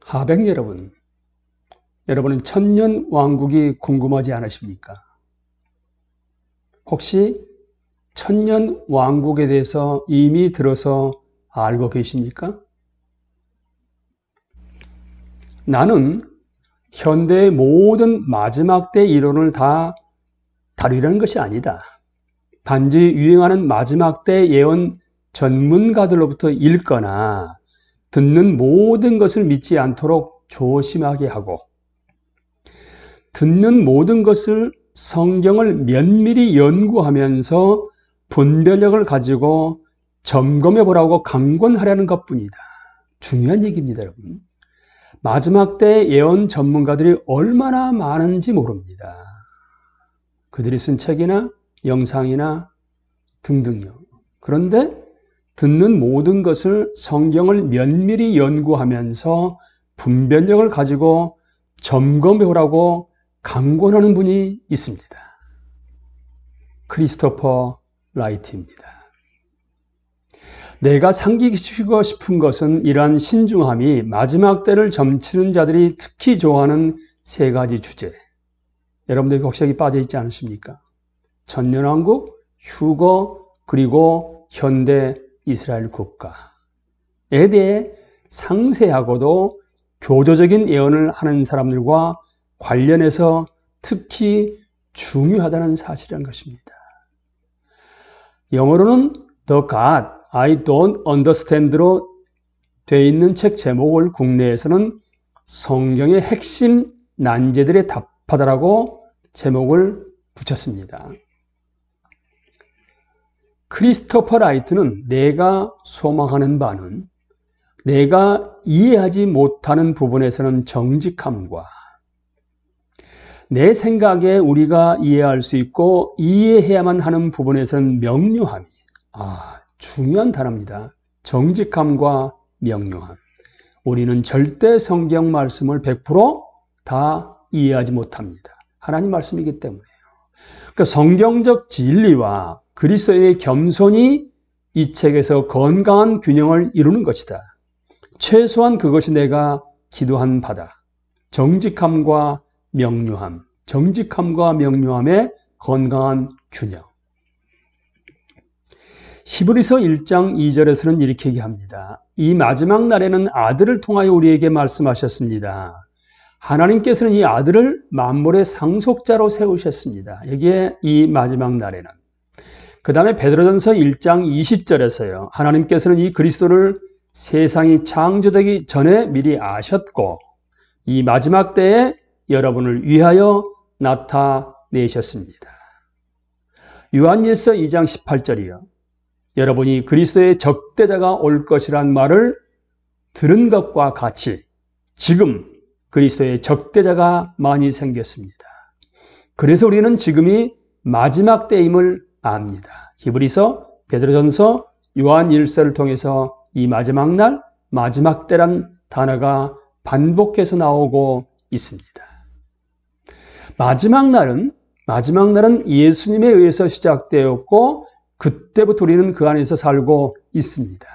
하백 여러분, 여러분은 천년 왕국이 궁금하지 않으십니까? 혹시 천년 왕국에 대해서 이미 들어서 알고 계십니까? 나는 현대의 모든 마지막 때 이론을 다 다루려는 것이 아니다. 단지 유행하는 마지막 때 예언 전문가들로부터 읽거나 듣는 모든 것을 믿지 않도록 조심하게 하고, 듣는 모든 것을 성경을 면밀히 연구하면서 분별력을 가지고 점검해 보라고 강권하려는 것뿐이다. 중요한 얘기입니다, 여러분. 마지막 때 예언 전문가들이 얼마나 많은지 모릅니다. 그들이 쓴 책이나 영상이나 등등요. 그런데 듣는 모든 것을 성경을 면밀히 연구하면서 분별력을 가지고 점검해 보라고 강권하는 분이 있습니다. 크리스토퍼 라이트입니다. 내가 상기시키고 싶은 것은 이러한 신중함이 마지막 때를 점치는 자들이 특히 좋아하는 세 가지 주제. 여러분들 혹시 여기 빠져 있지 않으십니까? 천년왕국, 휴거, 그리고 현대 이스라엘 국가에 대해 상세하고도 교조적인 예언을 하는 사람들과 관련해서 특히 중요하다는 사실이라는 것입니다. 영어로는 The God I Don't Understand로 되어 있는 책 제목을 국내에서는 성경의 핵심 난제들에 답하다라고 제목을 붙였습니다. 크리스토퍼 라이트는 내가 소망하는 바는 내가 이해하지 못하는 부분에서는 정직함과 내 생각에 우리가 이해할 수 있고 이해해야만 하는 부분에서는 명료함이 중요한 단어입니다. 정직함과 명료함. 우리는 절대 성경 말씀을 100% 이해하지 못합니다. 하나님 말씀이기 때문에요. 그러니까 성경적 진리와 그리스도의 겸손이 이 책에서 건강한 균형을 이루는 것이다. 최소한 그것이 내가 기도한 바다. 정직함과 명료함. 정직함과 명료함의 건강한 균형. 히브리서 1장 2절에서는 이렇게 얘기합니다. 이 마지막 날에는 아들을 통하여 우리에게 말씀하셨습니다. 하나님께서는 이 아들을 만물의 상속자로 세우셨습니다. 여기에 이 마지막 날에는. 그 다음에 베드로전서 1장 20절에서요. 하나님께서는 이 그리스도를 세상이 창조되기 전에 미리 아셨고 이 마지막 때에 여러분을 위하여 나타내셨습니다. 요한일서 2장 18절이요. 여러분이 그리스도의 적대자가 올 것이란 말을 들은 것과 같이 지금 그리스도의 적대자가 많이 생겼습니다. 그래서 우리는 지금이 마지막 때임을 압니다. 히브리서, 베드로전서, 요한일서를 통해서 이 마지막 날, 마지막 때란 단어가 반복해서 나오고 있습니다. 마지막 날은 예수님에 의해서 시작되었고 그때부터 우리는 그 안에서 살고 있습니다.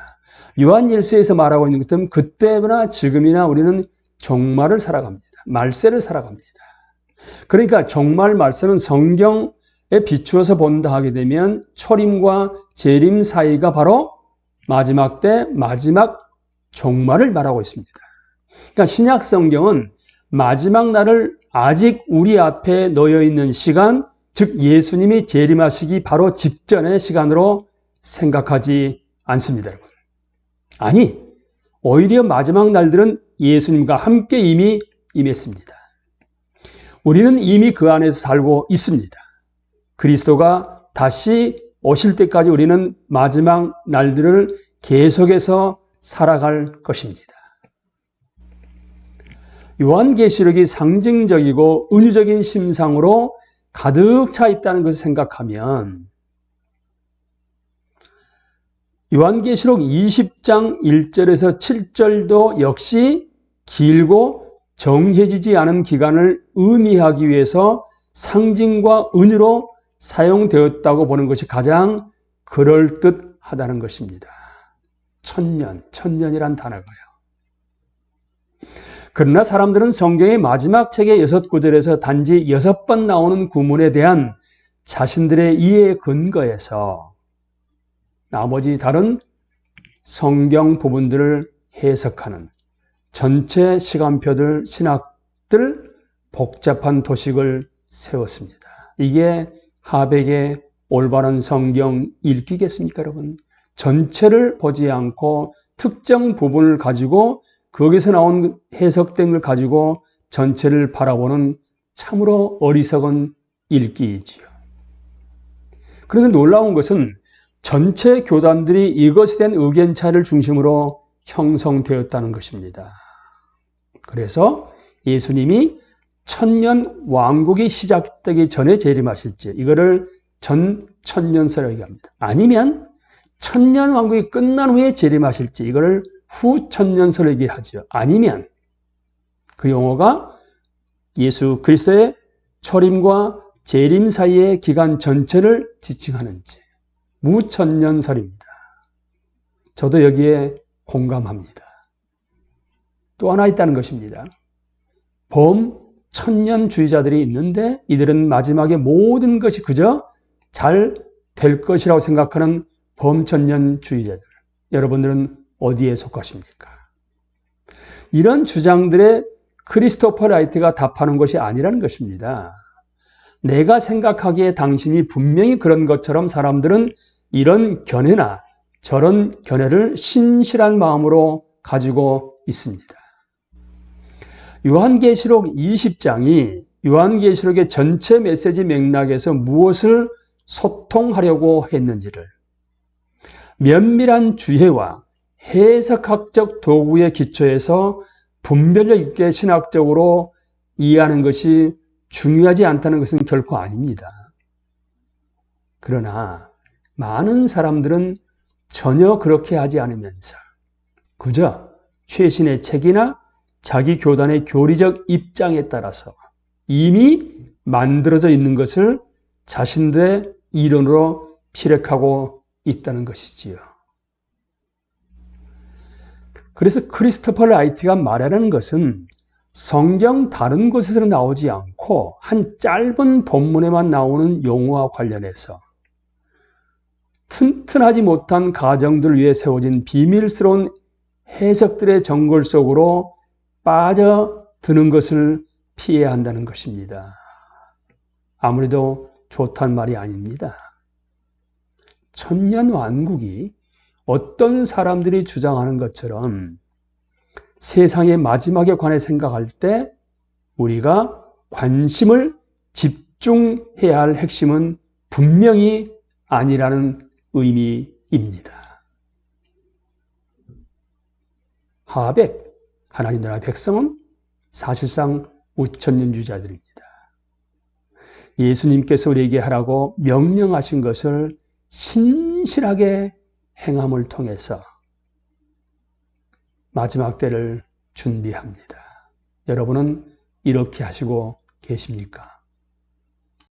요한일서에서 말하고 있는 것처럼 그때나 지금이나 우리는 종말을 살아갑니다. 말세를 살아갑니다. 그러니까 종말 말세는 성경에 비추어서 본다 하게 되면 초림과 재림 사이가 바로 마지막 때 마지막 종말을 말하고 있습니다. 그러니까 신약 성경은 마지막 날을 아직 우리 앞에 놓여 있는 시간, 즉 예수님이 재림하시기 바로 직전의 시간으로 생각하지 않습니다, 여러분. 아니, 오히려 마지막 날들은 예수님과 함께 이미 임했습니다. 우리는 이미 그 안에서 살고 있습니다. 그리스도가 다시 오실 때까지 우리는 마지막 날들을 계속해서 살아갈 것입니다. 요한계시록이 상징적이고 은유적인 심상으로 가득 차 있다는 것을 생각하면 요한계시록 20장 1절에서 7절도 역시 길고 정해지지 않은 기간을 의미하기 위해서 상징과 은유로 사용되었다고 보는 것이 가장 그럴듯하다는 것입니다. 천년이란 단어가요. 그러나 사람들은 성경의 마지막 책의 6구절에서 단지 6번 나오는 구문에 대한 자신들의 이해의 근거에서 나머지 다른 성경 부분들을 해석하는 전체 시간표들, 신학들, 복잡한 도식을 세웠습니다. 이게 하백의 올바른 성경 읽기겠습니까, 여러분? 전체를 보지 않고 특정 부분을 가지고 거기서 나온 해석된 걸 가지고 전체를 바라보는 참으로 어리석은 읽기이지요. 그런데 놀라운 것은 전체 교단들이 이것에 대한 의견 차이를 중심으로 형성되었다는 것입니다. 그래서 예수님이 천년 왕국이 시작되기 전에 재림하실지 이거를 전천년설이라고 얘기합니다. 아니면 천년 왕국이 끝난 후에 재림하실지 이거를 후천년설이라고 얘기하죠. 아니면 그 용어가 예수 그리스도의 초림과 재림 사이의 기간 전체를 지칭하는지 무천년설입니다. 저도 여기에 공감합니다. 또 하나 있다는 것입니다. 범천년주의자들이 있는데 이들은 마지막에 모든 것이 그저 잘 될 것이라고 생각하는 범천년주의자들. 여러분들은 어디에 속하십니까? 이런 주장들의 크리스토퍼 라이트가 답하는 것이 아니라는 것입니다. 내가 생각하기에 당신이 분명히 그런 것처럼 사람들은 이런 견해나 저런 견해를 신실한 마음으로 가지고 있습니다. 요한계시록 20장이 요한계시록의 전체 메시지 맥락에서 무엇을 소통하려고 했는지를 면밀한 주해와 해석학적 도구의 기초에서 분별력 있게 신학적으로 이해하는 것이 중요하지 않다는 것은 결코 아닙니다. 그러나 많은 사람들은 전혀 그렇게 하지 않으면서 그저 최신의 책이나 자기 교단의 교리적 입장에 따라서 이미 만들어져 있는 것을 자신들의 이론으로 피력하고 있다는 것이지요. 그래서 크리스토퍼 라이트가 말하는 것은 성경 다른 곳에서 나오지 않고 한 짧은 본문에만 나오는 용어와 관련해서 튼튼하지 못한 가정들 위해 세워진 비밀스러운 해석들의 정글 속으로 빠져드는 것을 피해야 한다는 것입니다. 아무래도 좋단 말이 아닙니다. 천년 왕국이 어떤 사람들이 주장하는 것처럼 세상의 마지막에 관해 생각할 때 우리가 관심을 집중해야 할 핵심은 분명히 아니라는 의미입니다. 하백, 하나님 나라의 백성은 사실상 우천년주의자들입니다. 예수님께서 우리에게 하라고 명령하신 것을 신실하게 행함을 통해서 마지막 때를 준비합니다. 여러분은 이렇게 하시고 계십니까?